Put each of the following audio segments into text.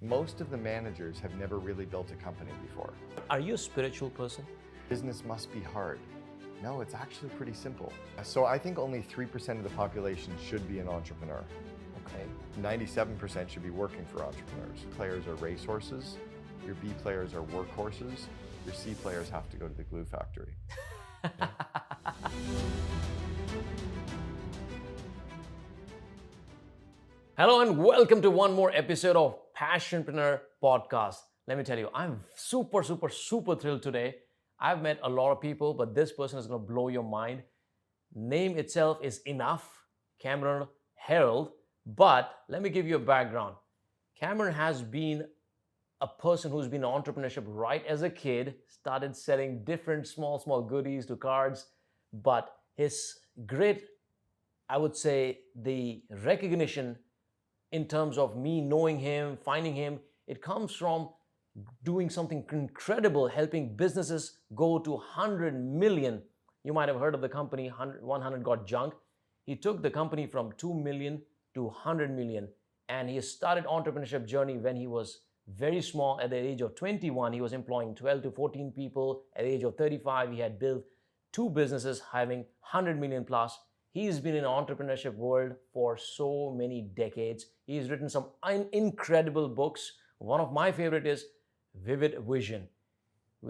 Most of the managers have never really built a company before. Are you a spiritual person? Business must be hard. No, it's actually pretty simple. So I think only 3% of the population should be an entrepreneur. Okay. 97% should be working for entrepreneurs. Players are racehorses, your B players are workhorses, your C players have to go to the glue factory. Hello and welcome to one more episode of Passionpreneur podcast. Let me tell you, I'm super thrilled today. I've met a lot of people, but this person is going to blow your mind. Name itself is enough, Cameron Herold. But let me give you a background. Cameron has been a person who's been in entrepreneurship right as a kid, started selling different small goodies to cards, but his great, I would say, the recognition in terms of me knowing him, finding him, it comes from doing something incredible, helping businesses go to 100 million. You might have heard of the company 100 Got Junk. He took the company from 2 million to 100 million, and he started entrepreneurship journey when he was very small. At the age of 21, he was employing 12 to 14 people. At the age of 35, he had built 2 businesses having 100 million plus. He's been in the entrepreneurship world for so many decades. He's written some incredible books. One of my favorite is Vivid Vision.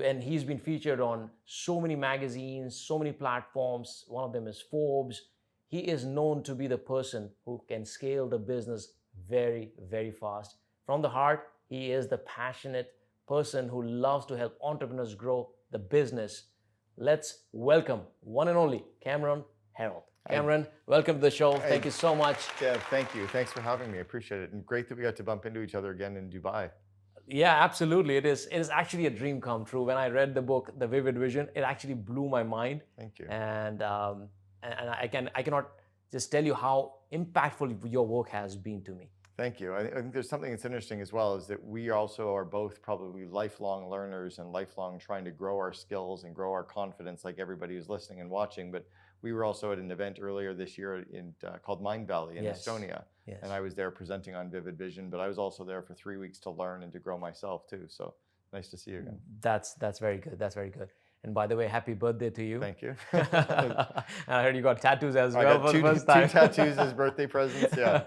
And he's been featured on so many magazines, so many platforms. One of them is Forbes. He is known to be the person who can scale the business very fast. From the heart, he is the passionate person who loves to help entrepreneurs grow the business. Let's welcome one and only Cameron Herold. Cameron, welcome to the show. Thank you so much. Yeah, thank you. Thanks for having me. I appreciate it. And great that we got to bump into each other again in Dubai. Yeah, absolutely. It is actually a dream come true. When I read the book, The Vivid Vision, it actually blew my mind. Thank you. And I cannot just tell you how impactful your work has been to me. Thank you. I think there's something that's interesting as well, is that we also are both probably lifelong learners and lifelong trying to grow our skills and grow our confidence like everybody who's listening and watching. But we were also at an event earlier this year called Mind Valley in Estonia. Yes. And I was there presenting on Vivid Vision, but I was also there for 3 weeks to learn and to grow myself too. So nice to see you again. That's very good. That's very good. And by the way, happy birthday to you. Thank you. I heard you got tattoos as well. I got two tattoos as birthday presents. Yeah.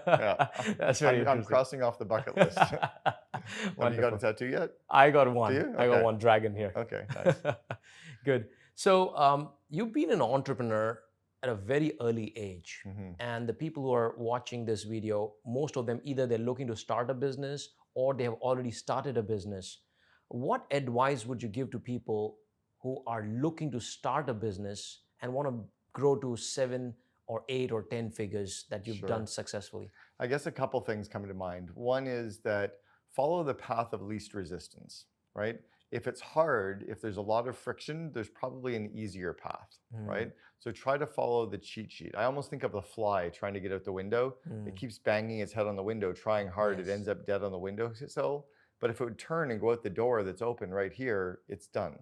That's very I'm crossing off the bucket list. Have you got a tattoo yet? I got one. Do you? I got one dragon here. Okay, nice. Good. So you've been an entrepreneur at a very early age. Mm-hmm. And the people who are watching this video, most of them, either they're looking to start a business or they have already started a business. What advice would you give to people who are looking to start a business and want to grow to 7 or 8 or 10 figures that you've done successfully? I guess a couple things come to mind. One is that follow the path of least resistance, right? If it's hard, if there's a lot of friction, there's probably an easier path, right? So try to follow the cheat sheet. I almost think of the fly trying to get out the window. It keeps banging its head on the window, trying hard. It ends up dead on the windowsill. But if it would turn and go out the door that's open right here, it's done.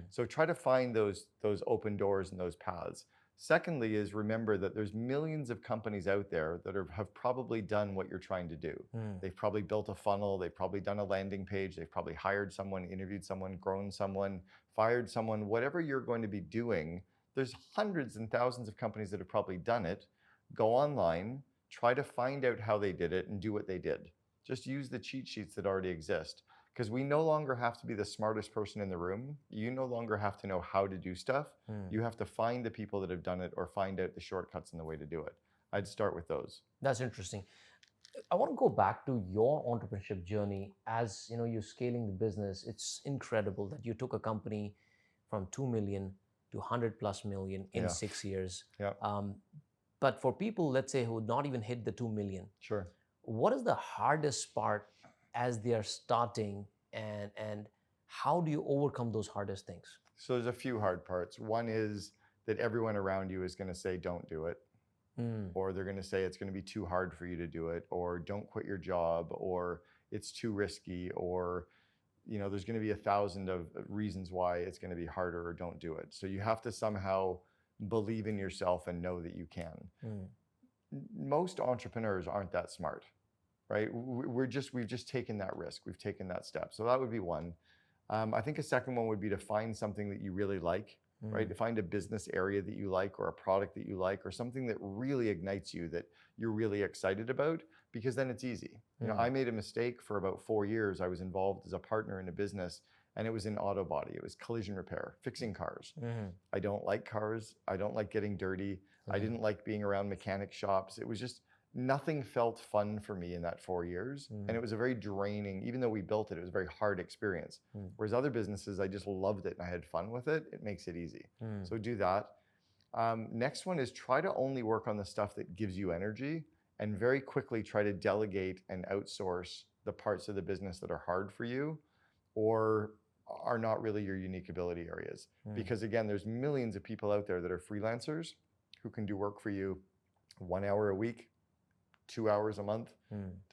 So try to find those open doors and those paths. Secondly is remember that there's millions of companies out there that have probably done what you're trying to do. They've probably built a funnel, they've probably done a landing page, they've probably hired someone, interviewed someone, grown someone, fired someone, whatever you're going to be doing, there's hundreds and thousands of companies that have probably done it. Go online, try to find out how they did it and do what they did. Just use the cheat sheets that already exist. Because we no longer have to be the smartest person in the room. You no longer have to know how to do stuff. You have to find the people that have done it or find out the shortcuts and the way to do it. I'd start with those. That's interesting. I want to go back to your entrepreneurship journey. As you know, you're scaling the business. It's incredible that you took a company from 2 million to 100 plus million in 6 years. But for people, let's say, who not even hit the 2 million, Sure. What is the hardest part as they are starting, and how do you overcome those hardest things? So there's a few hard parts. One is that everyone around you is going to say, don't do it. Or they're going to say it's going to be too hard for you to do it, or don't quit your job, or it's too risky, or there's going to be 1,000 of reasons why it's going to be harder or don't do it. So you have to somehow believe in yourself and know that you can. Most entrepreneurs aren't that smart. right? We've just taken that risk. We've taken that step. So that would be one. I think a second one would be to find something that you really like, right? To find a business area that you like, or a product that you like, or something that really ignites you, that you're really excited about, because then it's easy. You know, I made a mistake for about 4 years. I was involved as a partner in a business, and it was in auto body. It was collision repair, fixing cars. I don't like cars. I don't like getting dirty. I didn't like being around mechanic shops. It was just, nothing felt fun for me in that 4 years. And it was a very draining, even though we built it, it was a very hard experience. Whereas other businesses, I just loved it and I had fun with it. It makes it easy. So do that. Next one is try to only work on the stuff that gives you energy, and very quickly try to delegate and outsource the parts of the business that are hard for you or are not really your unique ability areas. Because again, there's millions of people out there that are freelancers who can do work for you 1 hour a week, 2 hours a month,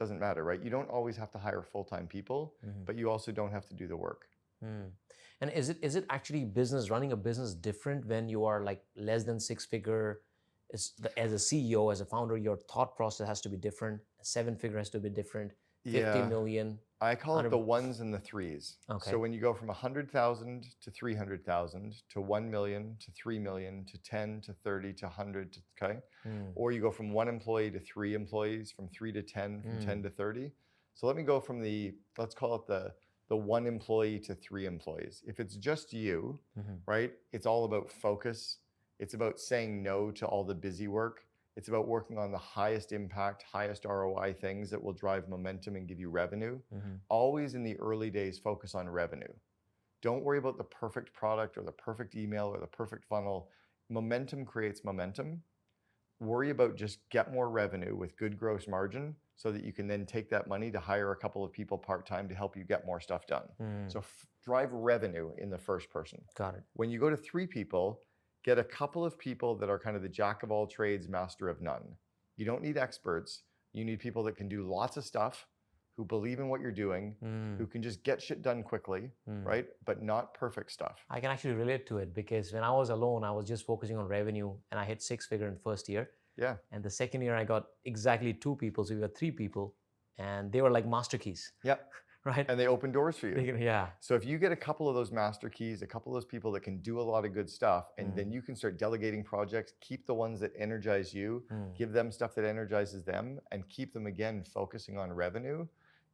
doesn't matter, right? You don't always have to hire full-time people, but you also don't have to do the work. And is it actually running a business different when you are like less than 6-figure? As a CEO, as a founder, your thought process has to be different. 7-figure has to be different. 50 million. I call it the ones and the threes. Okay. So when you go from 100,000 to 300,000 to 1 million to 3 million to 10 to 30 to 100 to, okay? Or you go from 1 employee to 3 employees, from 3 to 10, from 10 to 30. So let me go from let's call it the 1 employee to 3 employees. If it's just you, right? It's all about focus. It's about saying no to all the busy work. It's about working on the highest impact, highest ROI things that will drive momentum and give you revenue. Always in the early days, focus on revenue. Don't worry about the perfect product or the perfect email or the perfect funnel. Momentum creates momentum. Worry about just get more revenue with good gross margin so that you can then take that money to hire a couple of people part-time to help you get more stuff done. So drive revenue in the first person. Got it. When you go to 3 people, get a couple of people that are kind of the jack of all trades, master of none. You don't need experts. You need people that can do lots of stuff, who believe in what you're doing, who can just get shit done quickly, right? But not perfect stuff. I can actually relate to it because when I was alone, I was just focusing on revenue and I hit 6-figure in the first year. Yeah. And the second year I got exactly 2 people. So we got 3 people and they were like master keys. Yep. Right? And they open doors for you. Yeah. So if you get a couple of those master keys, a couple of those people that can do a lot of good stuff, and then you can start delegating projects, keep the ones that energize you, give them stuff that energizes them, and keep them again focusing on revenue,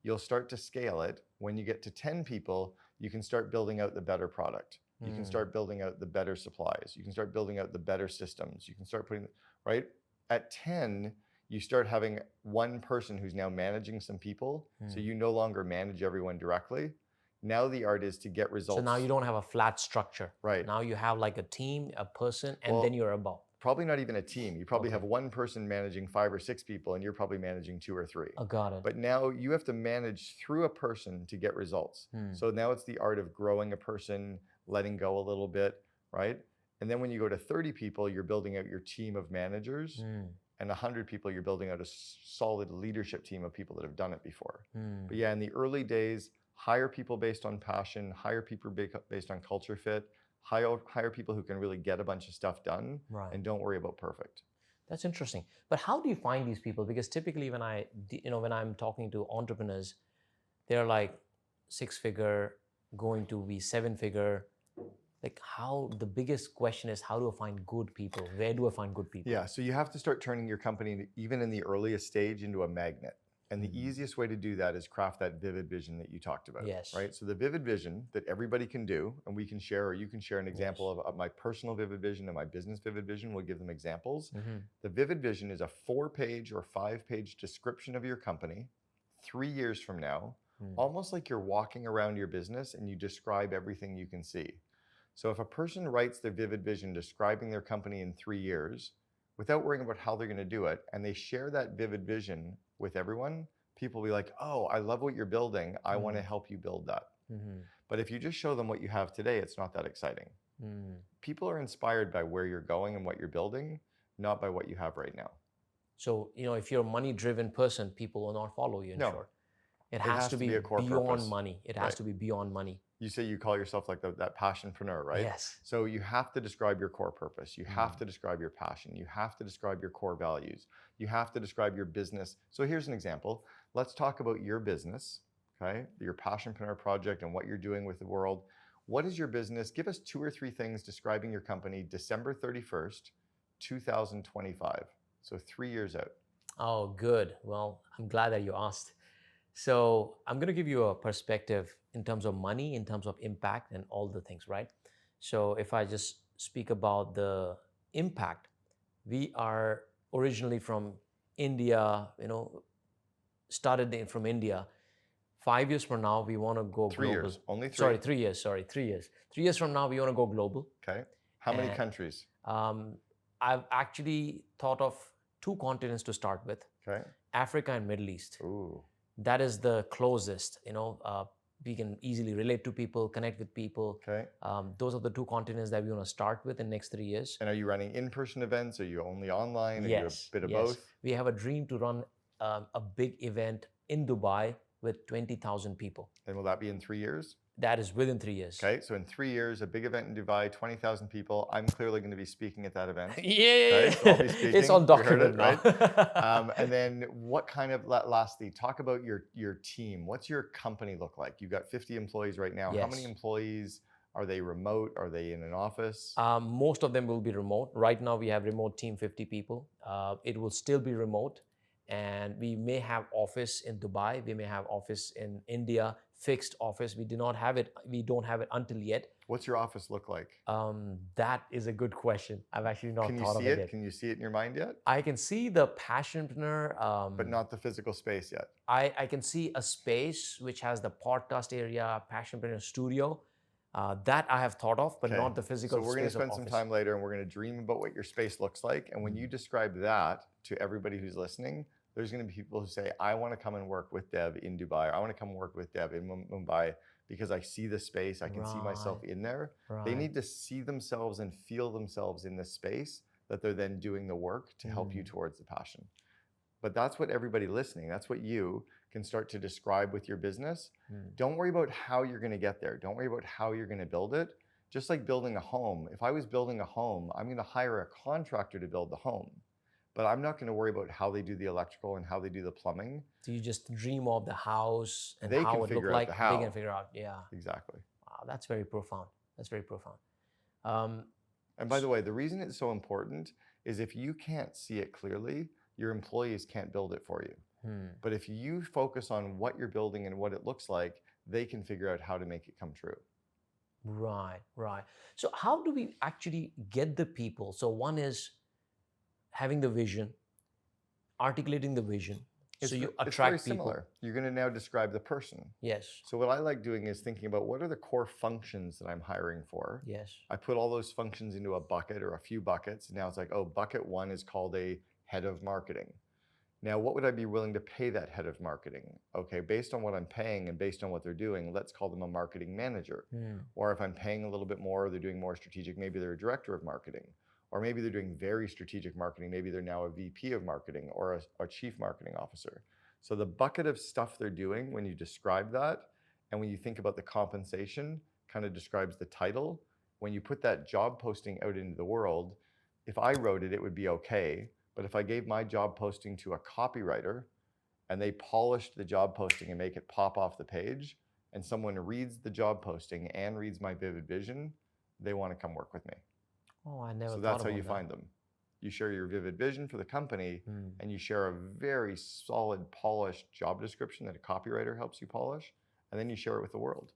you'll start to scale it. When you get to 10 people, you can start building out the better product. You can start building out the better supplies. You can start building out the better systems. You can start putting, right? At 10, you start having 1 person who's now managing some people. So you no longer manage everyone directly. Now the art is to get results. So now you don't have a flat structure. Right. Now you have like a team, a person, and then you're above. Probably not even a team. You probably have 1 person managing 5 or 6 people, and you're probably managing 2 or 3. Oh, got it. But now you have to manage through a person to get results. So now it's the art of growing a person, letting go a little bit, right? And then when you go to 30 people, you're building out your team of managers. And 100 people, you're building out a solid leadership team of people that have done it before. But yeah, in the early days, hire people based on passion, hire people based on culture fit, hire people who can really get a bunch of stuff done, and don't worry about perfect. That's interesting. But how do you find these people? Because typically when I'm talking to entrepreneurs, they're like 6-figure, going to be 7-figure. Like the biggest question is, how do I find good people? Where do I find good people? Yeah, so you have to start turning your company, even in the earliest stage, into a magnet. And the easiest way to do that is craft that vivid vision that you talked about. Yes. Right? So the vivid vision that everybody can do, and we can share, or you can share an example of my personal vivid vision and my business vivid vision. We'll give them examples. The vivid vision is a 4-page or 5-page description of your company 3 years from now, almost like you're walking around your business and you describe everything you can see. So if a person writes their vivid vision describing their company in 3 years, without worrying about how they're going to do it, and they share that vivid vision with everyone, people will be like, oh, I love what you're building. I want to help you build that. But if you just show them what you have today, it's not that exciting. People are inspired by where you're going and what you're building, not by what you have right now. So, if you're a money-driven person, people will not follow you in short. It has to be a core beyond purpose. Money. It has to be beyond money. You say you call yourself like that passionpreneur, right? Yes. So you have to describe your core purpose. You have to describe your passion. You have to describe your core values. You have to describe your business. So here's an example. let's talk about your business, okay? Your Passionpreneur project and what you're doing with the world. What is your business? Give us 2 or 3 things describing your company December 31st, 2025. So 3 years out. Oh, good. Well, I'm glad that you asked. So I'm going to give you a perspective in terms of money, in terms of impact, and all the things, right? So if I just speak about the impact, we are originally from India, started from India. 5 years from now, we want to go 3 global. years, only 3. Sorry, 3 years. Sorry, 3 years. 3 years from now, we want to go global. Okay. How many And, countries? I've actually thought of 2 continents to start with: Okay. Africa and Middle East. Ooh. That is the closest. We can easily relate to people, connect with people. Okay. Those are the 2 continents that we want to start with in the next 3 years. And are you running in-person events? Are you only online? Are you a bit of Yes. both? We have a dream to run a big event in Dubai with 20,000 people. And will that be in 3 years? That is within 3 years. Okay, so in 3 years, a big event in Dubai, 20,000 people. I'm clearly going to be speaking at that event. Yeah, Okay, so I'll be speaking. it's on You document heard it, now. right? And then what kind of, lastly, talk about your team. What's your company look like? You've got 50 employees right now. How many Yes. employees? Are they remote? Are they in an office? Most of them will be remote. Right now, we have remote team, 50 people. It will still be remote. And we may have office in Dubai. We may have office in India, fixed office. We don't have it until yet. What's your office look like? That is a good question. I've actually not Can you thought of see it it? yet. Can you see it in your mind yet? I can see the Passionpreneur. But not the physical space yet. I can see a space which has the podcast area, Passionpreneur studio. That I have thought of, but Okay. not the physical So we're going to space of spend some office. time later and we're going to dream about what your space looks like. And when you describe that to everybody who's listening, there's going to be people who say, I want to come and work with Dev in Dubai. I want to come work with Dev in Mumbai because I see the space. I can see myself in there. They need to see themselves and feel themselves in this space that they're then doing the work to help you towards the passion. But that's what everybody listening, that's what you can start to describe with your business. Don't worry about how you're going to get there. Don't worry about how you're going to build it. Just like building a home. If I was building a home, I'm going to hire a contractor to build the home. But I'm not going to worry about how they do the electrical and how they do the plumbing. So you just dream of the house and They how can it look figure out like. the how. They can figure out, yeah. Exactly. Wow, that's very profound. That's very profound. And by the way, the reason it's so important is if you can't see it clearly, your employees can't build it for you. But if you focus on what you're building and what it looks like, they can figure out how to make it come true. Right. So how do we actually get the people? So one is having the vision, articulating the vision. So you attract it's very people. similar. You're going to now describe the person. Yes. So what I like doing is thinking about what are the core functions that I'm hiring for. Yes. I put all those functions into a bucket or a few buckets. Now it's like, oh, bucket 1 is called a head of marketing. Now, what would I be willing to pay that head of marketing? Okay, based on what I'm paying and based on what they're doing, let's call them a marketing manager. Or if I'm paying a little bit more, they're doing more strategic, maybe they're a director of marketing. Or maybe they're doing very strategic marketing. Maybe they're now a VP of marketing or a chief marketing officer. So the bucket of stuff they're doing, when you describe that, and when you think about the compensation, kind of describes the title. When you put that job posting out into the world, if I wrote it, it would be okay. But if I gave my job posting to a copywriter and they polished the job posting and make it pop off the page, and someone reads the job posting and reads my vivid vision, they want to come work with me. Oh, I never thought So that's how about you that. find them. You share your vivid vision for the company and you share a very solid, polished job description that a copywriter helps you polish, and then you share it with the world.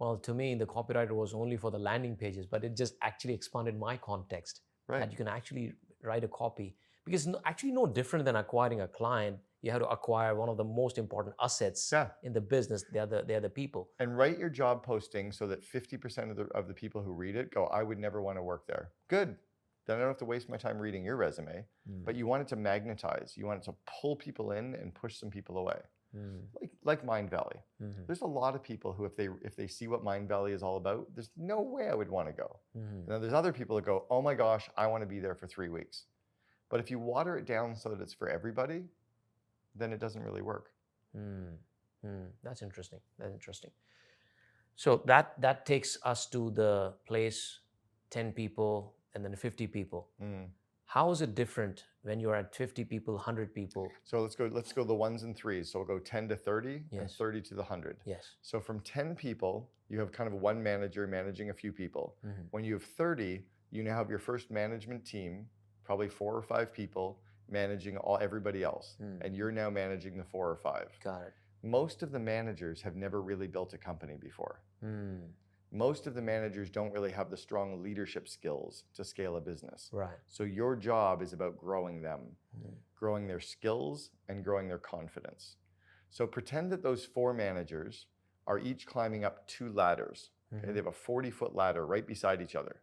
Well, to me, the copywriter was only for the landing pages, but it just actually expanded my context. Right. That you can actually write a copy. Because actually no different than acquiring a client, you have to acquire one of the most important assets in the business. They're the people. And write your job posting so that 50% of the people who read it go, I would never want to work there. Good. Then I don't have to waste my time reading your resume. But you want it to magnetize. You want it to pull people in and push some people away. Like Mind Valley. There's a lot of people who, if they see what Mind Valley is all about, there's no way I would want to go. And then there's other people that go, oh my gosh, I want to be there for 3 weeks. But if you water it down so that it's for everybody, then it doesn't really work. That's interesting. So that takes us to the place, 10 people and then 50 people. How is it different when you're at 50 people, 100 people? So let's go the ones and threes. So we'll go 10 to 30 and Yes. 30 to the 100. Yes. So from 10 people, you have kind of one manager managing a few people. Mhm. When you have 30, you now have your first management team, probably 4 or 5 people managing everybody else. And you're now managing the 4 or 5. Got it. Most of the managers have never really built a company before. Most of the managers don't really have the strong leadership skills to scale a business. Right. So your job is about growing them, growing their skills and growing their confidence. So pretend that those 4 managers are each climbing up 2 ladders. Okay? They have a 40-foot ladder right beside each other.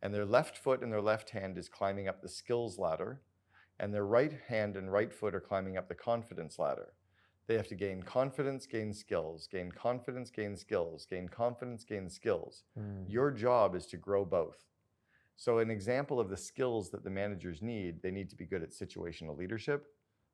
And their left foot and their left hand is climbing up the skills ladder, and their right hand and right foot are climbing up the confidence ladder. They have to gain confidence, gain skills, gain confidence, gain skills, gain confidence, gain skills. Your job is to grow both. So an example of the skills that the managers need, they need to be good at situational leadership.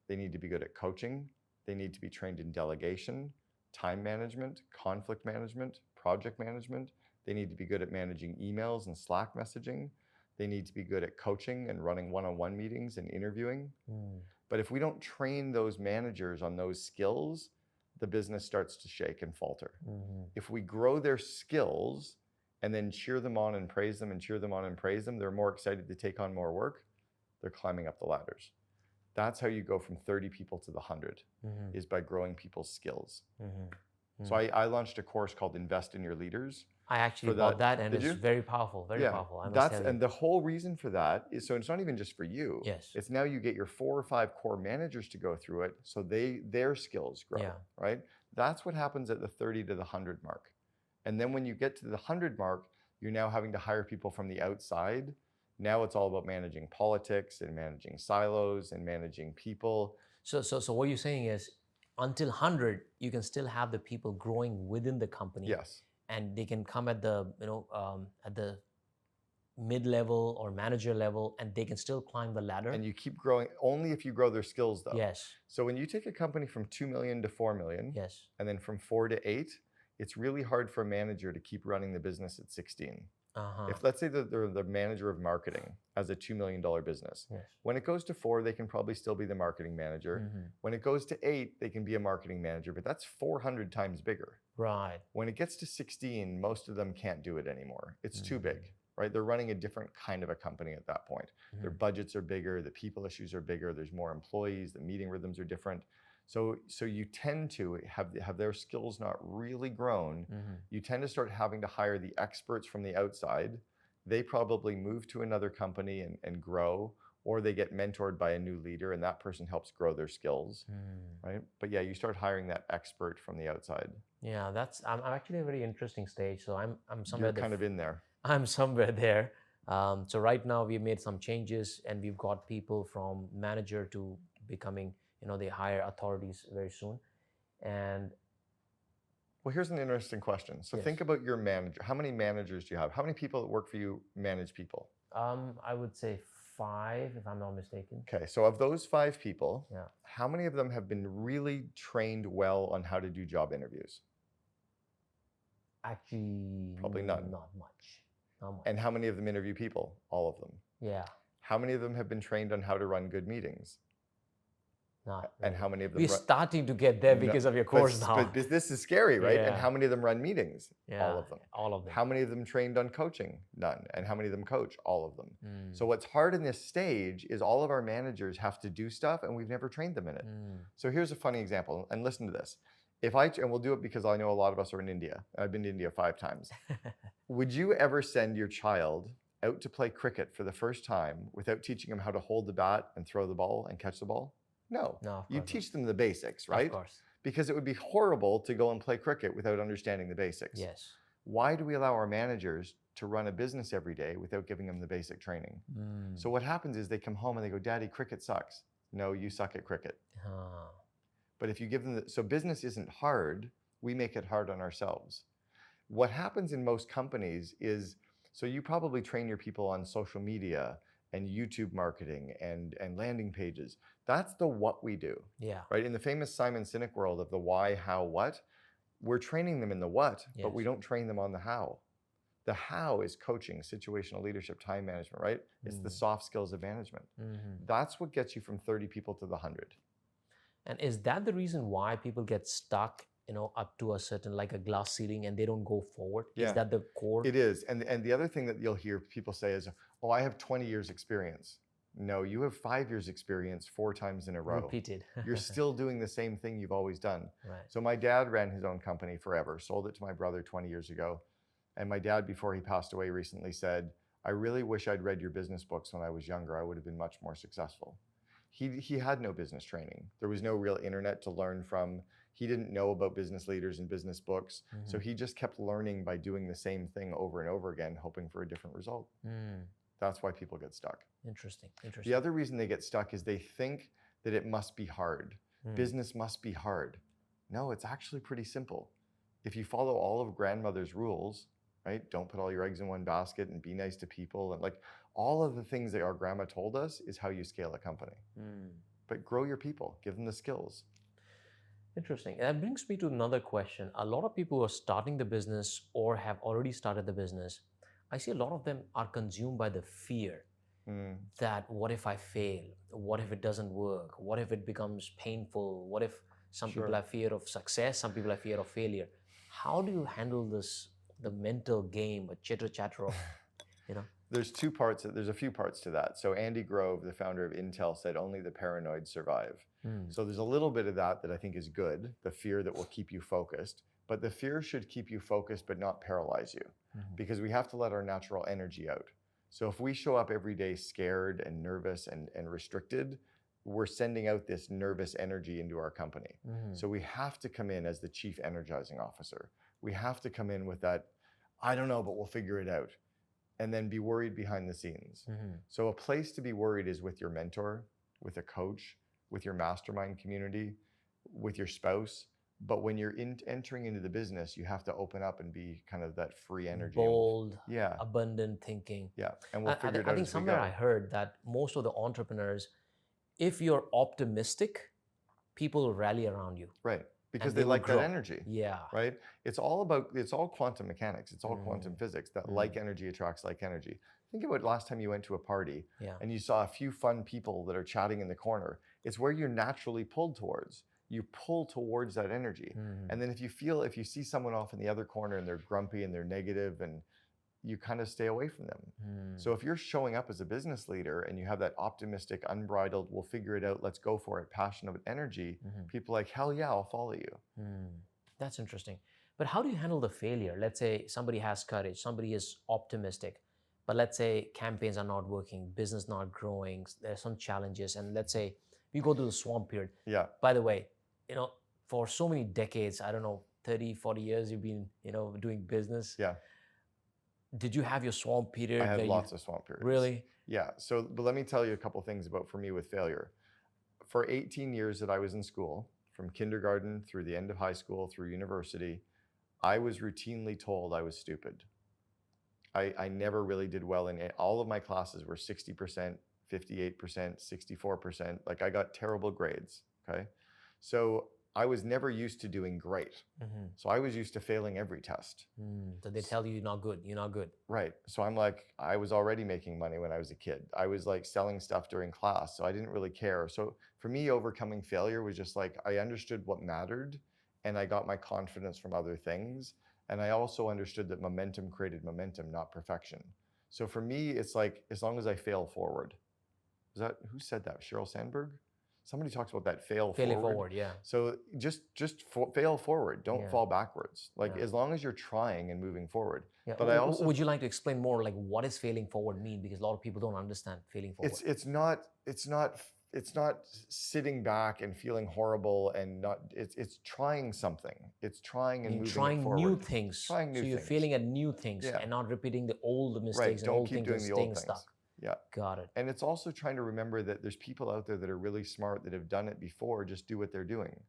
They need to be good at coaching. They need to be trained in delegation, time management, conflict management, project management. They need to be good at managing emails and Slack messaging. They need to be good at coaching and running one-on-one meetings and interviewing. But if we don't train those managers on those skills, the business starts to shake and falter. If we grow their skills and then cheer them on and praise them and cheer them on and praise them, they're more excited to take on more work. They're climbing up the ladders. That's how you go from 30 people to the 100, is by growing people's skills. So I launched a course called Invest in Your Leaders. I actually bought that, and Did it's you? very powerful, very powerful. I must That's tell you. and the whole reason for that is so it's not even just for you. Yes. It's now you get your 4 or 5 core managers to go through it, so their skills grow. Yeah. Right. That's what happens at the 30 to the 100 mark, and then when you get to the 100 mark, you're now having to hire people from the outside. Now it's all about managing politics and managing silos and managing people. So what you're saying is, until 100, you can still have the people growing within the company. Yes. And they can come at the at the mid-level or manager level, and they can still climb the ladder. And you keep growing only if you grow their skills, though. Yes. So when you take a company from 2 million to 4 million, Yes. and then from 4 to 8, it's really hard for a manager to keep running the business at 16. If let's say that they're the manager of marketing as a $2 million business, Yes. when it goes to 4, they can probably still be the marketing manager. When it goes to 8, they can be a marketing manager, but that's 400 times bigger. Right. When it gets to 16, most of them can't do it anymore. It's too big, right? They're running a different kind of a company at that point. Their budgets are bigger, the people issues are bigger, there's more employees, the meeting rhythms are different. So you tend to have their skills not really grown. You tend to start having to hire the experts from the outside. They probably move to another company and grow, or they get mentored by a new leader and that person helps grow their skills, right? But yeah, you start hiring that expert from the outside. Yeah, I'm actually a very interesting stage. So I'm somewhere. You're kind of in there. I'm somewhere there. So right now we've made some changes, and we've got people from manager to becoming, they hire authorities very soon. And well, here's an interesting question. So Yes. think about your manager. How many managers do you have? How many people that work for you manage people? I would say 5, if I'm not mistaken. Okay, so of those 5 people, Yeah. how many of them have been really trained well on how to do job interviews? Actually, Probably none. Not much. Not much. And how many of them interview people? All of them. Yeah. How many of them have been trained on how to run good meetings? Not. And how many of them We're starting to get there because of your course now. But this is scary, right? And Yeah. how many of them run meetings? Yeah, All of them. All of them. How many of them trained on coaching? None. And how many of them coach? All of them. So what's hard in this stage is all of our managers have to do stuff and we've never trained them in it. So here's a funny example, and listen to this. And we'll do it because I know a lot of us are in India. I've been to India 5 times. Would you ever send your child out to play cricket for the first time without teaching him how to hold the bat and throw the ball and catch the ball? No. No, You teach them the basics, right? Of course. Because it would be horrible to go and play cricket without understanding the basics. Yes. Why do we allow our managers to run a business every day without giving them the basic training? So what happens is they come home and they go, "Daddy, cricket sucks." No, you suck at cricket. But if you give them so business isn't hard, we make it hard on ourselves. What happens in most companies is, so you probably train your people on social media and YouTube marketing and landing pages. That's the what we do, Yeah. right? In the famous Simon Sinek world of the why, how, what, we're training them in the what, but we Yes. don't train them on the how. The how is coaching, situational leadership, time management, right? It's the soft skills of management. That's what gets you from 30 people to the 100. And is that the reason why people get stuck, up to a certain, like a glass ceiling, and they don't go forward? Yeah. Is that the core? It is. And the other thing that you'll hear people say is, oh, I have 20 years experience. No, you have 5 years experience 4 times in a row. Repeated. You're still doing the same thing you've always done. Right. So my dad ran his own company forever, sold it to my brother 20 years ago. And my dad, before he passed away recently, said, I really wish I'd read your business books when I was younger. I would have been much more successful. He had no business training. There was no real internet to learn from. He didn't know about business leaders and business books. So he just kept learning by doing the same thing over and over again, hoping for a different result. That's why people get stuck. Interesting. The other reason they get stuck is they think that it must be hard. Business must be hard. No, it's actually pretty simple. If you follow all of grandmother's rules, right? Don't put all your eggs in one basket and be nice to people. And like all of the things that our grandma told us is how you scale a company. But grow your people, give them the skills. Interesting. That brings me to another question. A lot of people who are starting the business or have already started the business, I see a lot of them are consumed by the fear that what if I fail? What if it doesn't work? What if it becomes painful? What if some people have fear of success? Some people have fear of failure. How do you handle this, the mental game, a chitter chatter of, There's a few parts to that. So Andy Grove, the founder of Intel, said only the paranoid survive. So there's a little bit of that I think is good, the fear that will keep you focused. But the fear should keep you focused but not paralyze you, because we have to let our natural energy out. So if we show up every day scared and nervous and restricted, we're sending out this nervous energy into our company. So we have to come in as the chief energizing officer. We have to come in with that, I don't know, but we'll figure it out. And then be worried behind the scenes. So a place to be worried is with your mentor, with a coach, with your mastermind community, with your spouse. But when you're entering into the business, you have to open up and be kind of that free energy. Bold, abundant thinking. Yeah, and we'll figure it out. I think somewhere I heard that most of the entrepreneurs, if you're optimistic, people will rally around you. Right, because they like that energy. Yeah. Right? It's all quantum mechanics. It's all quantum physics. That like energy attracts like energy. Think about last time you went to a party and you saw a few fun people that are chatting in the corner. It's where you're naturally pulled towards. You pull towards that energy. And then if you see someone off in the other corner and they're grumpy and they're negative, and you kind of stay away from them. So if you're showing up as a business leader and you have that optimistic, unbridled, we'll figure it out, let's go for it, passionate energy, people are like, hell yeah, I'll follow you. That's interesting. But how do you handle the failure? Let's say somebody has courage, somebody is optimistic, but let's say campaigns are not working, business not growing, there's some challenges, and let's say we go through the swamp period. Yeah. By the way, for so many decades, I don't know, 30, 40 years you've been, doing business. Yeah. Did you have your swamp period? I had lots of swamp periods. Really? Yeah. So, but let me tell you a couple things about for me with failure. For 18 years that I was in school, from kindergarten through the end of high school, through university, I was routinely told I was stupid. I never really did well in it. All of my classes were 60%, 58%, 64%. Like I got terrible grades, okay? So I was never used to doing great. So I was used to failing every test. So they tell you you're not good, you're not good. Right. So I'm like, I was already making money when I was a kid. I was like selling stuff during class, so I didn't really care. So for me, overcoming failure was just like, I understood what mattered and I got my confidence from other things. And I also understood that momentum created momentum, not perfection. So for me, it's like, as long as I fail forward. Who said that? Sheryl Sandberg? Somebody talks about that failing forward, yeah. So just fail forward. Don't fall backwards. Like as long as you're trying and moving forward. Yeah. But I also would you like to explain more, like what does failing forward mean? Because a lot of people don't understand failing forward. It's not sitting back and feeling horrible and not. It's trying something. It's trying and moving trying forward. new things. Trying new so you're things. failing at new things and not repeating the old mistakes and Don't old keep things doing and the staying old stuck. things. Yeah. Got it. And it's also trying to remember that there's people out there that are really smart that have done it before. Just do what they're doing.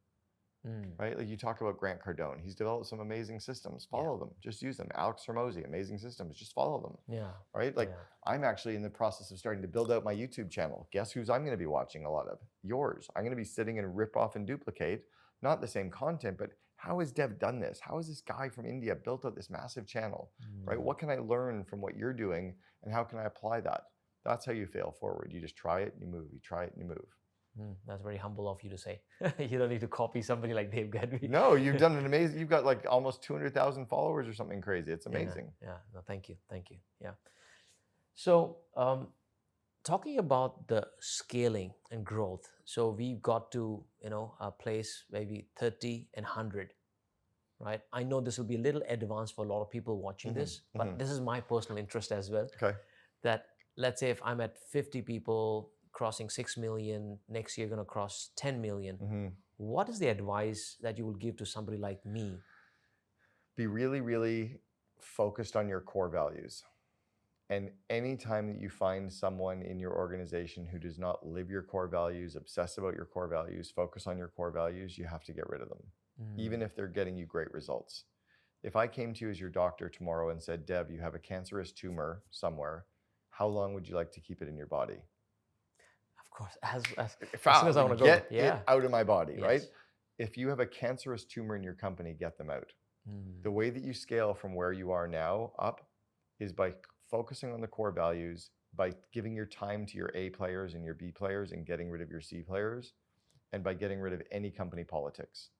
Right? Like you talk about Grant Cardone. He's developed some amazing systems. Follow them. Just use them. Alex Hormozi, amazing systems. Just follow them. Yeah. Right? Like I'm actually in the process of starting to build out my YouTube channel. Guess who's I'm going to be watching a lot of? Yours. I'm going to be sitting and rip off and duplicate, not the same content, but how has Dev done this? How has this guy from India built out this massive channel, right? What can I learn from what you're doing, and how can I apply that? That's how you fail forward. You just try it and you move. You try it and you move. That's very humble of you to say. You don't need to copy somebody like Dave Gadhvi. No, you've done an amazing. You've got like almost 200,000 followers or something crazy. It's amazing. Yeah. No, thank you. Yeah. So, talking about the scaling and growth. So we've got to, a place maybe 30 and 100, right? I know this will be a little advanced for a lot of people watching this, but this is my personal interest as well. Okay. That let's say if I'm at 50 people crossing 6 million, next year going to cross 10 million. What is the advice that you will give to somebody like me? Be really, really focused on your core values. And anytime that you find someone in your organization who does not live your core values, obsess about your core values, focus on your core values, you have to get rid of them, even if they're getting you great results. If I came to you as your doctor tomorrow and said, Dev, you have a cancerous tumor somewhere, how long would you like to keep it in your body? Of course, as soon as I want to get go. it out of my body, Yes. right? If you have a cancerous tumor in your company, get them out. The way that you scale from where you are now up is by focusing on the core values, by giving your time to your A players and your B players and getting rid of your C players, and by getting rid of any company politics,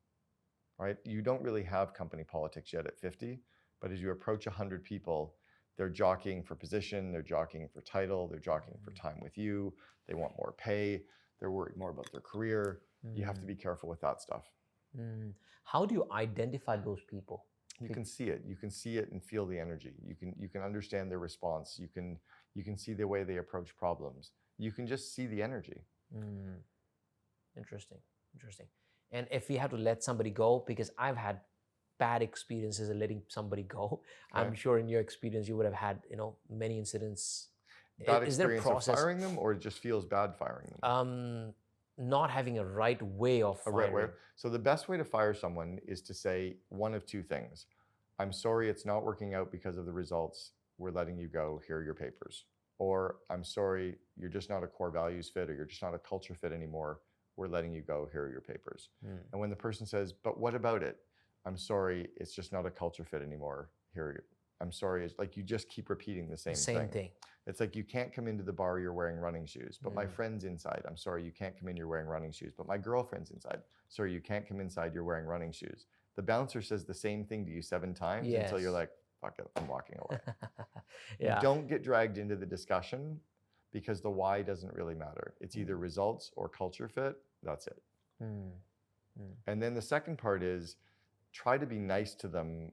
right? You don't really have company politics yet at 50, but as you approach 100 people, they're jockeying for position, they're jockeying for title, they're jockeying for time with you, they want more pay, they're worried more about their career. You have to be careful with that stuff. How do you identify those people? You can see it. You can see it and feel the energy. You can understand their response. You can see the way they approach problems. You can just see the energy. Interesting. And if we have to let somebody go, because I've had bad experiences of letting somebody go, I'm sure in your experience you would have had many incidents. Bad Is there a experience of process? firing them, or it just feels bad firing them? Not having a right way of firing. Right way. So the best way to fire someone is to say one of two things. I'm sorry it's not working out because of the results. We're letting you go. Here are your papers. Or I'm sorry, you're just not a core values fit, or you're just not a culture fit anymore. We're letting you go. Here are your papers. And when the person says, but what about it? I'm sorry, it's just not a culture fit anymore. I'm sorry. It's like you just keep repeating the same thing. It's like you can't come into the bar, you're wearing running shoes, but my friend's inside. I'm sorry, you can't come in, you're wearing running shoes, but my girlfriend's inside. Sorry, you can't come inside, you're wearing running shoes. The bouncer says the same thing to you 7 times until you're like, fuck it, I'm walking away. You don't get dragged into the discussion because the why doesn't really matter. It's either results or culture fit. That's it. And then the second part is try to be nice to them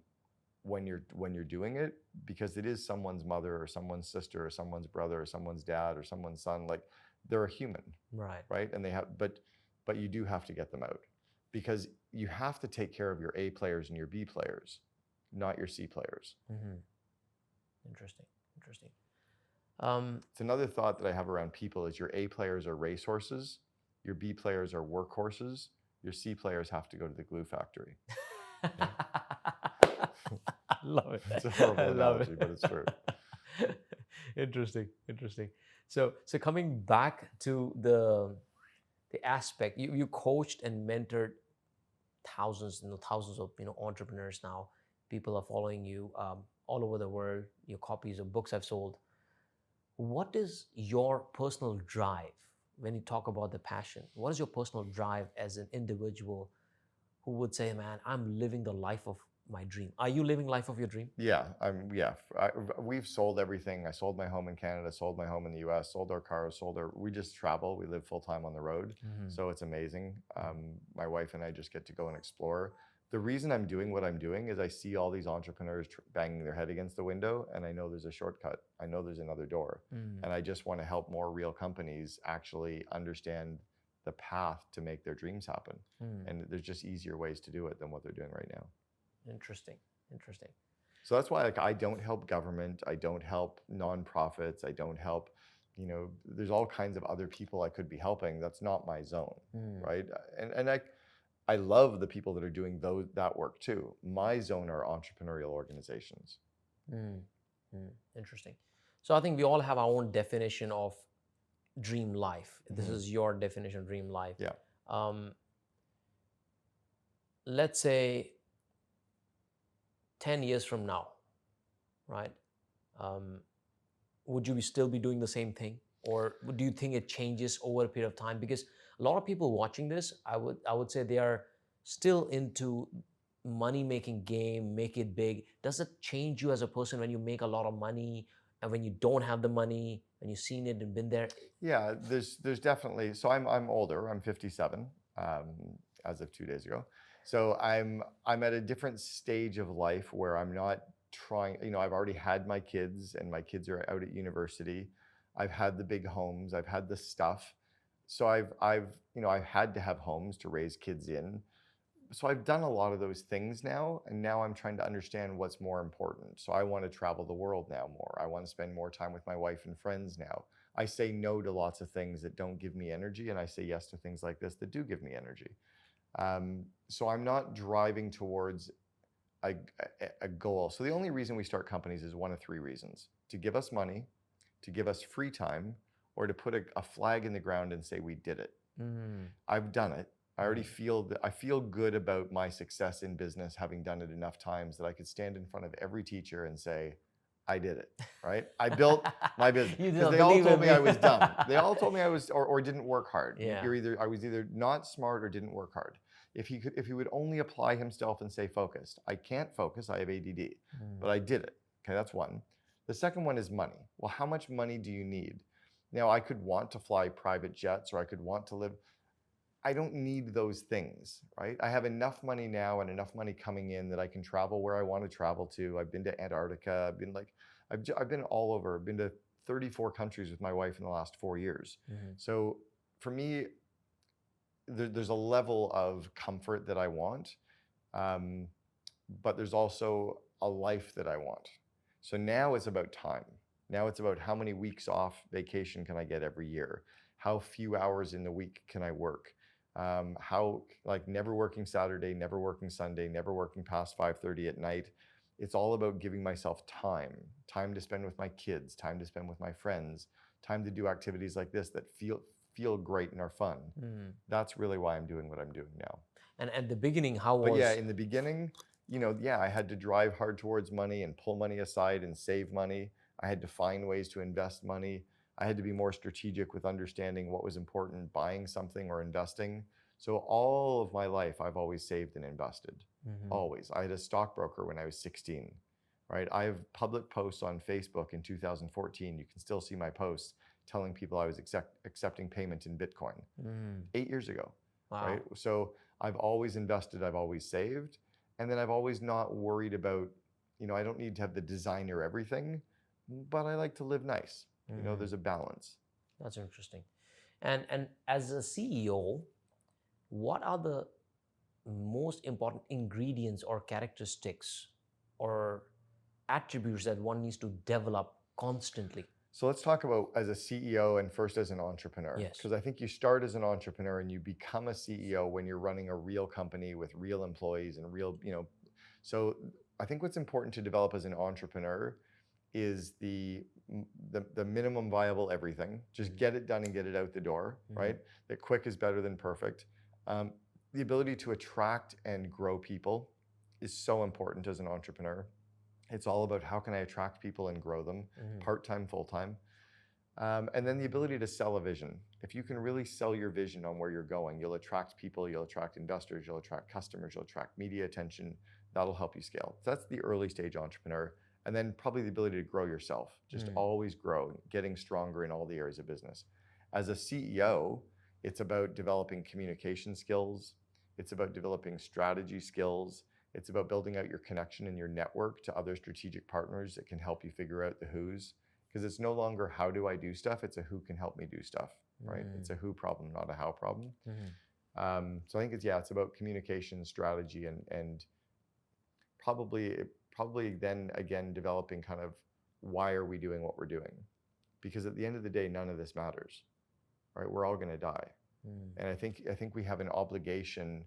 when you're doing it, because it is someone's mother or someone's sister or someone's brother or someone's dad or someone's son. Like, they're a human, right? And they have, but you do have to get them out, because you have to take care of your A players and your B players, not your C players. Interesting. It's another thought that I have around people is your A players are racehorses, your B players are workhorses, your C players have to go to the glue factory. I love it. It's a horrible analogy, but it's true. Interesting. So coming back to the aspect, you coached and mentored thousands of entrepreneurs now. People are following you all over the world. Your copies of books have sold. What is your personal drive when you talk about the passion? What is your personal drive as an individual who would say, man, I'm living the life of my dream? Are you living life of your dream? Yeah, we've sold everything. I sold my home in Canada, sold my home in the US, sold our cars, we just travel. We live full time on the road. So it's amazing. My wife and I just get to go and explore. The reason I'm doing what I'm doing is I see all these entrepreneurs banging their head against the window, and I know there's a shortcut. I know there's another door. And I just want to help more real companies actually understand the path to make their dreams happen. And there's just easier ways to do it than what they're doing right now. Interesting. So that's why I don't help government. I don't help nonprofits. I don't help, there's all kinds of other people I could be helping. That's not my zone, right? And I love the people that are doing that work too. My zone are entrepreneurial organizations. Interesting. So I think we all have our own definition of dream life. This is your definition of dream life. Yeah. Let's say 10 years from now, right? Would you still be doing the same thing, or do you think it changes over a period of time? Because a lot of people watching this, I would say they are still into money making game, make it big. Does it change you as a person when you make a lot of money and when you don't have the money, when you've seen it and been there? Yeah, there's definitely. So I'm older. I'm 57 as of 2 days ago. So I'm at a different stage of life where I'm not trying. I've already had my kids, and my kids are out at university. I've had the big homes. I've had the stuff. So I've had to have homes to raise kids in. So I've done a lot of those things now, and now I'm trying to understand what's more important. So I want to travel the world now more. I want to spend more time with my wife and friends now. I say no to lots of things that don't give me energy, and I say yes to things like this that do give me energy. So I'm not driving towards a goal. So the only reason we start companies is one of three reasons: to give us money, to give us free time, or to put a flag in the ground and say we did it. I've done it. I already feel good about my success in business, having done it enough times that I could stand in front of every teacher and say, I did it, right? I built my business. Because they all told me I was dumb. They all told me I was, or didn't work hard. Yeah. I was either not smart or didn't work hard. If he would only apply himself and stay focused. I can't focus, I have ADD, but I did it. Okay, that's one. The second one is money. Well, how much money do you need? Now, I could want to fly private jets, or I could want to live. I don't need those things, right? I have enough money now and enough money coming in that I can travel where I want to travel to. I've been to Antarctica. I've been all over. I've been to 34 countries with my wife in the last 4 years. So for me, there's a level of comfort that I want, but there's also a life that I want. So now it's about time. Now it's about how many weeks off vacation can I get every year? How few hours in the week can I work? How, like, never working Saturday, never working Sunday, never working past 5:30 at night. It's all about giving myself time to spend with my kids, time to spend with my friends, time to do activities like this that feel great and are fun. That's really why I'm doing what I'm doing now. And at the beginning, how was? But yeah, in the beginning, I had to drive hard towards money and pull money aside and save money. I had to find ways to invest money. I had to be more strategic with understanding what was important, buying something or investing. So all of my life, I've always saved and invested. Always. I had a stockbroker when I was 16, right? I have public posts on Facebook in 2014. You can still see my posts telling people I was accepting payment in Bitcoin 8 years ago, right? So I've always invested, I've always saved, and then I've always not worried about, I don't need to have the designer everything, but I like to live nice. There's a balance. That's interesting. And as a CEO, what are the most important ingredients or characteristics or attributes that one needs to develop constantly? So let's talk about as a CEO and first as an entrepreneur. Yes. Because I think you start as an entrepreneur and you become a CEO when you're running a real company with real employees and real, So I think what's important to develop as an entrepreneur is the minimum viable everything. Just get it done and get it out the door, right? That quick is better than perfect. The ability to attract and grow people is so important as an entrepreneur. It's all about how can I attract people and grow them, part-time, full-time. And then the ability to sell a vision. If you can really sell your vision on where you're going, you'll attract people, you'll attract investors, you'll attract customers, you'll attract media attention. That'll help you scale. So that's the early stage entrepreneur. And then probably the ability to grow yourself, just always grow, getting stronger in all the areas of business. As a CEO, it's about developing communication skills. It's about developing strategy skills. It's about building out your connection and your network to other strategic partners that can help you figure out the who's. Because it's no longer how do I do stuff, it's a who can help me do stuff, right? It's a who problem, not a how problem. So I think it's about communication, strategy, and probably then again developing kind of why are we doing what we're doing? Because at the end of the day, none of this matters, right? We're all going to die. And I think we have an obligation,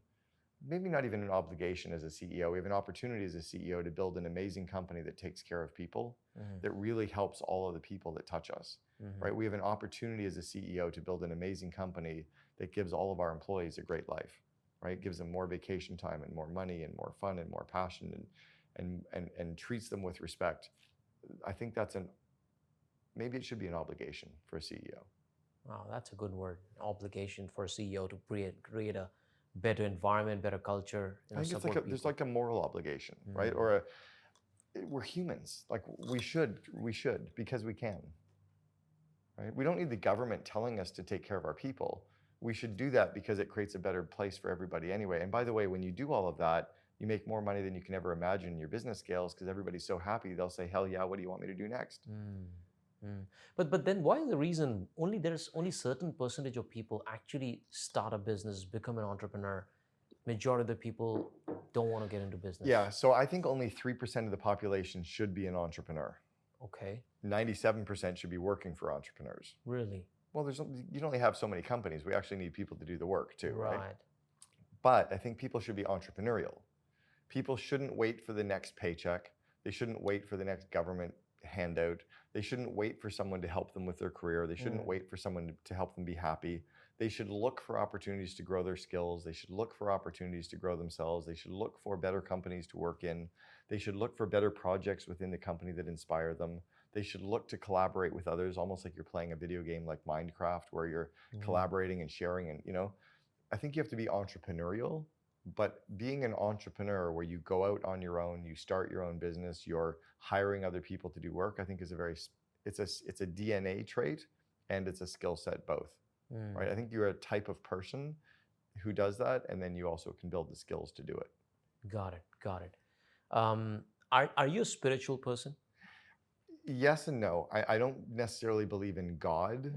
maybe not even an obligation as a CEO, we have an opportunity as a CEO to build an amazing company that takes care of people, that really helps all of the people that touch us, right? We have an opportunity as a CEO to build an amazing company that gives all of our employees a great life, right? Gives them more vacation time and more money and more fun and more passion and treats them with respect, I think maybe it should be an obligation for a CEO. Wow, that's a good word. Obligation for a CEO to create a better environment, better culture. I think it's like there's like a moral obligation, right? Or we're humans. Like we should because we can. Right? We don't need the government telling us to take care of our people. We should do that because it creates a better place for everybody anyway. And by the way, when you do all of that, you make more money than you can ever imagine in your business scales because everybody's so happy. They'll say, hell yeah, what do you want me to do next? But then why is the reason there's only certain percentage of people actually start a business, become an entrepreneur? Majority of the people don't want to get into business. Yeah, so I think only 3% of the population should be an entrepreneur. Okay. 97% should be working for entrepreneurs. Really? Well, you only have so many companies. We actually need people to do the work too, right? Right. But I think people should be entrepreneurial. People shouldn't wait for the next paycheck. They shouldn't wait for the next government handout. They shouldn't wait for someone to help them with their career. They shouldn't wait for someone to help them be happy. They should look for opportunities to grow their skills. They should look for opportunities to grow themselves. They should look for better companies to work in. They should look for better projects within the company that inspire them. They should look to collaborate with others, almost like you're playing a video game like Minecraft, where you're collaborating and sharing. And, I think you have to be entrepreneurial, but being an entrepreneur where you go out on your own, you start your own business, you're hiring other people to do work, I think is it's a DNA trait and it's a skill set both, right? I think you're a type of person who does that, and then you also can build the skills to do it. Got it. Are you a spiritual person? Yes and no. I don't necessarily believe in God,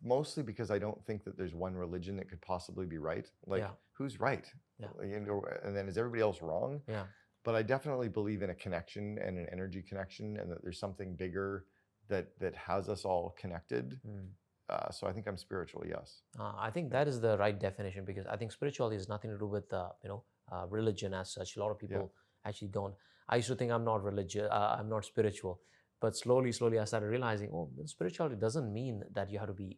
mostly because I don't think that there's one religion that could possibly be right. Like, who's right? Yeah. And then is everybody else wrong? Yeah. But I definitely believe in a connection and an energy connection, and that there's something bigger that has us all connected. So I think I'm spiritual, yes. I think that is the right definition, because I think spirituality has nothing to do with religion as such. A lot of people actually don't. I used to think I'm not religious, I'm not spiritual, but slowly I started realizing, spirituality doesn't mean that you have to be,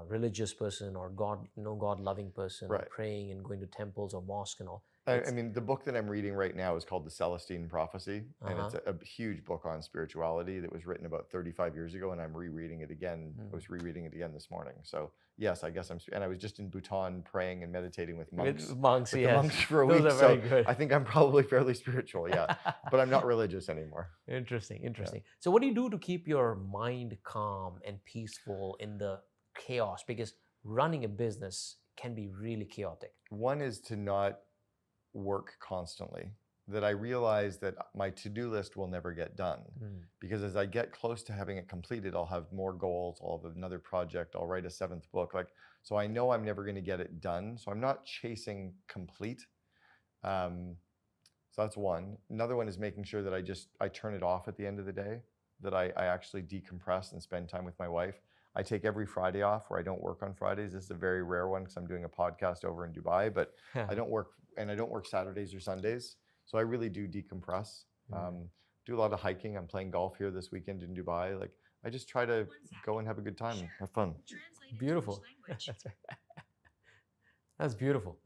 religious person or God-loving person, or praying and going to temples or mosque and all. I mean, the book that I'm reading right now is called The Celestine Prophecy, and it's a huge book on spirituality that was written about 35 years ago, and I'm rereading it again. I was rereading it again this morning. So yes, I guess and I was just in Bhutan praying and meditating with monks. With monks for a week. Those are very good. I think I'm probably fairly spiritual, yeah. But I'm not religious anymore. Interesting. Yeah. So what do you do to keep your mind calm and peaceful in the chaos? Because running a business can be really chaotic. One is to not work constantly. That I realize that my to-do list will never get done, because as I get close to having it completed, I'll have more goals, I'll have another project, I'll write a 7th book. So I know I'm never going to get it done. So I'm not chasing complete. So that's one. Another one is making sure that I turn it off at the end of the day, that I actually decompress and spend time with my wife. I take every Friday off where I don't work on Fridays. This is a very rare one because I'm doing a podcast over in Dubai, but I don't work Saturdays or Sundays. So I really do decompress. Do a lot of hiking. I'm playing golf here this weekend in Dubai. I just try to go and have a good time and have fun. Beautiful. That's beautiful.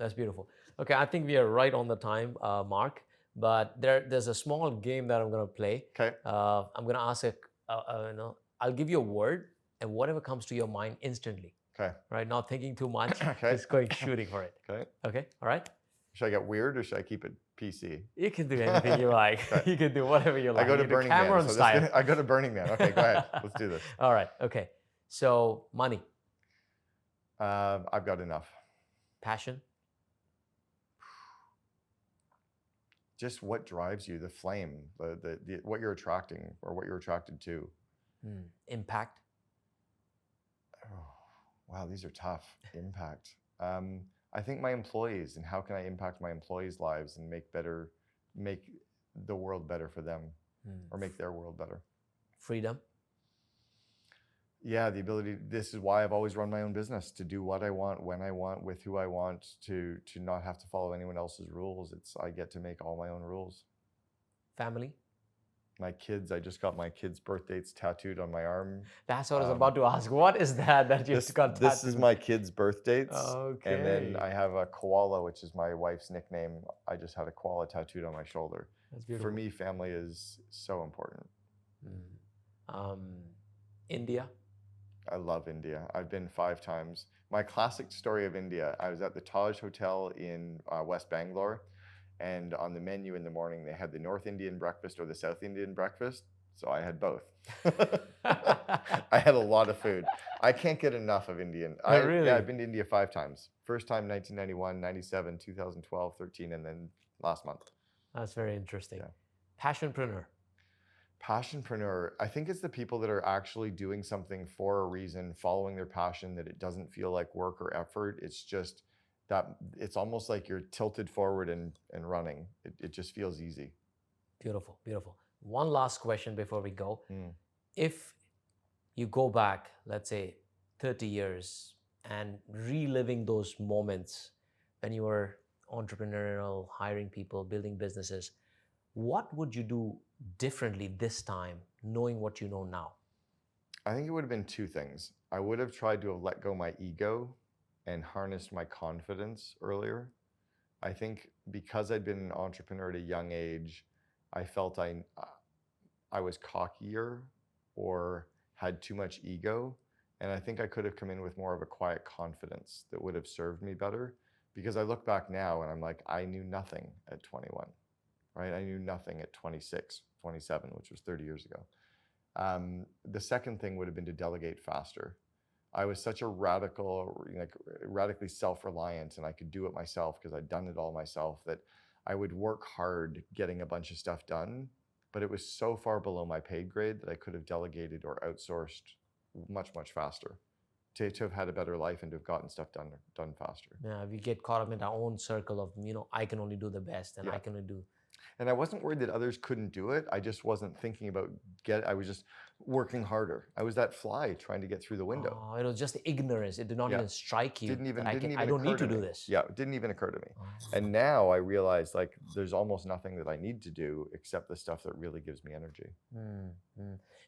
Okay, I think we are right on the time mark, but there's a small game that I'm going to play. Okay. I'm going to ask I'll give you a word, and whatever comes to your mind instantly. Okay. Right? Not thinking too much. Okay. Just going shooting for it. Okay. All right. Should I get weird or should I keep it PC? You can do anything you like. Okay. You can do whatever you like. I go to Burning Man. I go to Burning Man. Okay, go ahead. Let's do this. All right. Okay. So money. I've got enough. Passion. Just what drives you, the flame, the what you're attracting or what you're attracted to. Impact. Oh, wow, these are tough. Impact. I think my employees, and how can I impact my employees' lives and make the world better for them, or make their world better. Freedom. Yeah, the ability. This is why I've always run my own business, to do what I want, when I want, with who I want, to not have to follow anyone else's rules. I get to make all my own rules. Family. My kids, I just got my kids' birth dates tattooed on my arm. That's what I was about to ask. What is that you've got tattooed? This is my kids' birth dates. And then Okay. I have a koala, which is my wife's nickname. I just had a koala tattooed on my shoulder. That's beautiful. For me, family is so important. India? I love India. I've been 5 times. My classic story of India, I was at the Taj Hotel in West Bangalore, and on the menu in the morning, they had the North Indian breakfast or the South Indian breakfast. So I had both. I had a lot of food. I can't get enough of Indian. Really? Yeah, I've been to India 5 times. First time 1991, 97, 2012, 13, and then last month. That's very interesting. Yeah. Passionpreneur. Passionpreneur, I think it's the people that are actually doing something for a reason, following their passion, that it doesn't feel like work or effort. It's just that it's almost like you're tilted forward and running. It just feels easy. Beautiful, beautiful. One last question before we go. If you go back, let's say 30 years and reliving those moments when you were entrepreneurial, hiring people, building businesses, what would you do differently this time, knowing what you know now? I think it would have been 2 things. I would have tried to have let go my ego and harnessed my confidence earlier. I think because I'd been an entrepreneur at a young age, I felt I was cockier or had too much ego. And I think I could have come in with more of a quiet confidence that would have served me better. Because I look back now and I'm like, I knew nothing at 21, right? I knew nothing at 26, 27, which was 30 years ago. The second thing would have been to delegate faster. I was such a radically self-reliant, and I could do it myself because I'd done it all myself, that I would work hard getting a bunch of stuff done, but it was so far below my paid grade that I could have delegated or outsourced much, much faster to have had a better life and to have gotten stuff done faster. Yeah, we get caught up in our own circle of, I can only do the best and I can only do. And I wasn't worried that others couldn't do it. I just wasn't thinking about I was just working harder. I was that fly trying to get through the window. Oh, it was just ignorance. It did not even strike you. I don't need to do this. Yeah, it didn't even occur to me. And now I realize there's almost nothing that I need to do except the stuff that really gives me energy.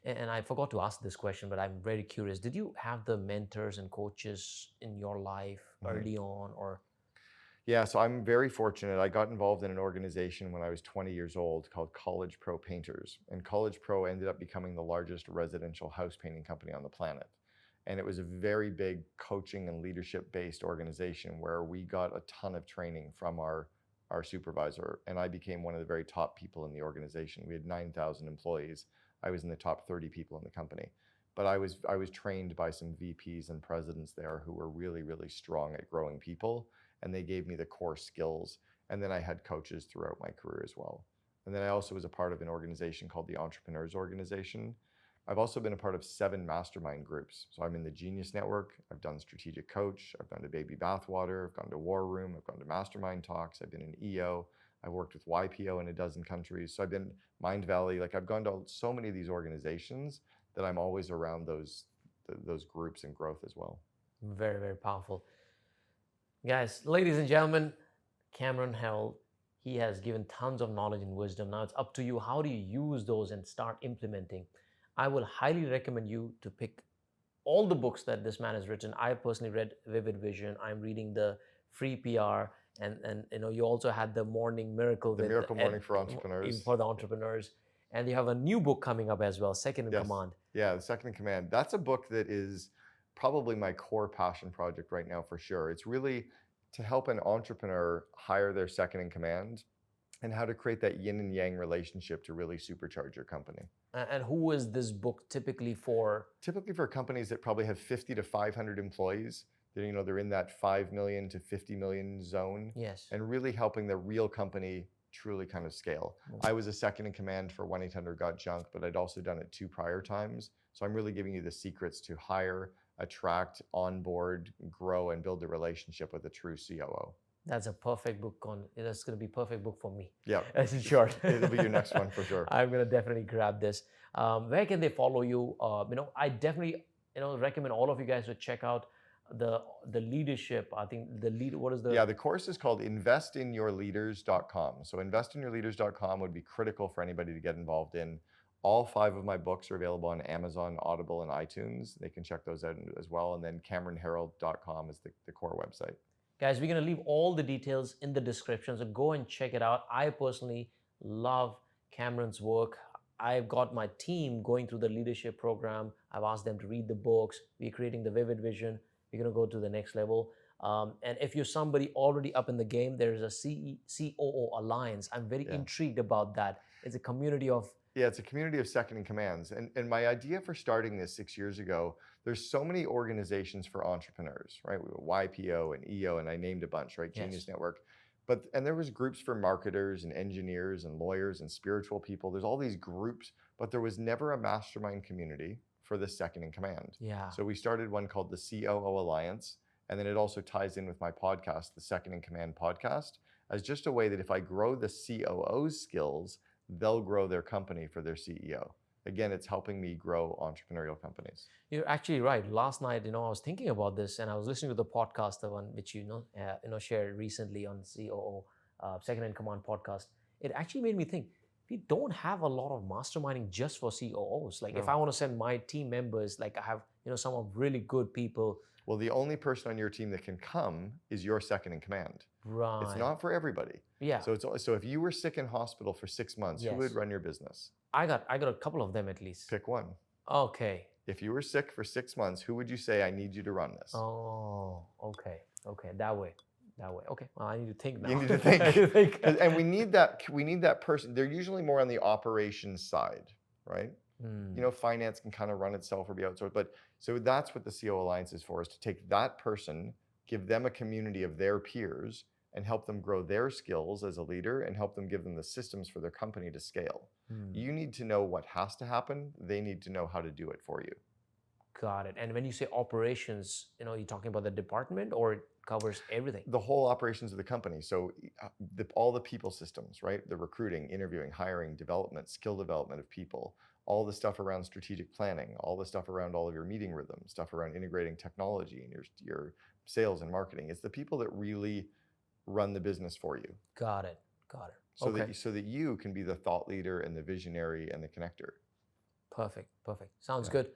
And I forgot to ask this question, but I'm very curious. Did you have the mentors and coaches in your life early on, or? Yeah, so I'm very fortunate. I got involved in an organization when I was 20 years old called College Pro Painters. And College Pro ended up becoming the largest residential house painting company on the planet. And it was a very big coaching and leadership-based organization where we got a ton of training from our supervisor. And I became one of the very top people in the organization. We had 9,000 employees. I was in the top 30 people in the company. But I was trained by some VPs and presidents there who were really, really strong at growing people. And they gave me the core skills. And then I had coaches throughout my career as well. And then I also was a part of an organization called the Entrepreneurs Organization. I've also been a part of 7 mastermind groups. So I'm in the Genius Network. I've done Strategic Coach. I've gone to Baby Bathwater. I've gone to War Room. I've gone to Mastermind Talks. I've been an EO. I've worked with YPO in a dozen countries. So I've been Mind Valley. I've gone to so many of these organizations that I'm always around those groups and growth as well. Very, very powerful. Guys, ladies and gentlemen, Cameron Herold, he has given tons of knowledge and wisdom. Now it's up to you. How do you use those and start implementing? I will highly recommend you to pick all the books that this man has written. I personally read Vivid Vision. I'm reading the Free PR, and you also had the Morning Miracle. The Miracle Morning for Entrepreneurs. For the entrepreneurs. And you have a new book coming up as well, Second in Command. Yeah, the Second in Command. That's a book that is probably my core passion project right now for sure. It's really to help an entrepreneur hire their second in command and how to create that yin and yang relationship to really supercharge your company. And who is this book typically for? Typically for companies that probably have 50 to 500 employees. They're in that 5 million to 50 million zone. Yes. And really helping the real company truly kind of scale. I was a second in command for 1-800-GOT-JUNK, but I'd also done it 2 prior times. So I'm really giving you the secrets to hire, attract, onboard, grow, and build a relationship with a true COO. That's a perfect book. That's going to be a perfect book for me. Yeah. Sure. It'll be your next one for sure. I'm going to definitely grab this. Where can they follow you? I definitely recommend all of you guys to check out the leadership. I think the lead. What is the? Yeah, the course is called investinyourleaders.com. So investinyourleaders.com would be critical for anybody to get involved in. All 5 of my books are available on Amazon, Audible, and iTunes. They can check those out as well. And then CameronHerold.com is the core website. Guys, we're going to leave all the details in the description, so go and check it out. I personally love Cameron's work. I've got my team going through the leadership program. I've asked them to read the books. We're creating the vivid vision. We're going to go to the next level. And if you're somebody already up in the game, there's a COO Alliance. I'm very intrigued about that. It's a community of... Yeah, it's a community of second in commands. And my idea for starting this 6 years ago, there's so many organizations for entrepreneurs, right? We have YPO and EO, and I named a bunch, right? Genius Network. And there was groups for marketers and engineers and lawyers and spiritual people. There's all these groups, but there was never a mastermind community for the second in command. Yeah. So we started one called the COO Alliance. And then it also ties in with my podcast, the Second in Command podcast, as just a way that if I grow the COO's skills, they'll grow their company for their CEO. Again, it's helping me grow entrepreneurial companies. You're actually right. Last night, I was thinking about this, and I was listening to the podcast, the one which shared recently on COO, Second in Command podcast. It actually made me think, we don't have a lot of masterminding just for COOs. Like, if I want to send my team members, like I have, some of really good people. Well, the only person on your team that can come is your second in command. Right. It's not for everybody. Yeah. So if you were sick in hospital for 6 months, who would run your business? I got a couple of them at least. Pick one. Okay. If you were sick for 6 months, who would you say, I need you to run this? Oh, okay. That way. Okay. Well, I need to think now. You need to think. And we need that person. They're usually more on the operations side, right? Finance can kind of run itself or be outsourced. But so that's what the CO Alliance is for, is to take that person, give them a community of their peers, and help them grow their skills as a leader and help them give them the systems for their company to scale. You need to know what has to happen. They need to know how to do it for you. Got it. And when you say operations, you're talking about the department, or it covers everything? The whole operations of the company. So all the people systems, right? The recruiting, interviewing, hiring, development, skill development of people, all the stuff around strategic planning, all the stuff around all of your meeting rhythms, stuff around integrating technology and your sales and marketing. It's the people that really run the business for you. Got it. So that you can be the thought leader and the visionary and the connector. Perfect. Sounds good.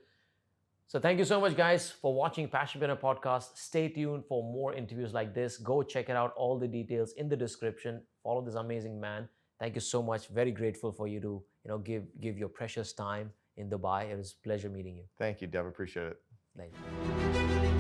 So thank you so much, guys, for watching Passionpreneur podcast. Stay tuned for more interviews like this. Go check it out. All the details in the description. Follow this amazing man. Thank you so much. Very grateful for you to give your precious time in Dubai. It was a pleasure meeting you. Thank you, Dev. Appreciate it. Thank you.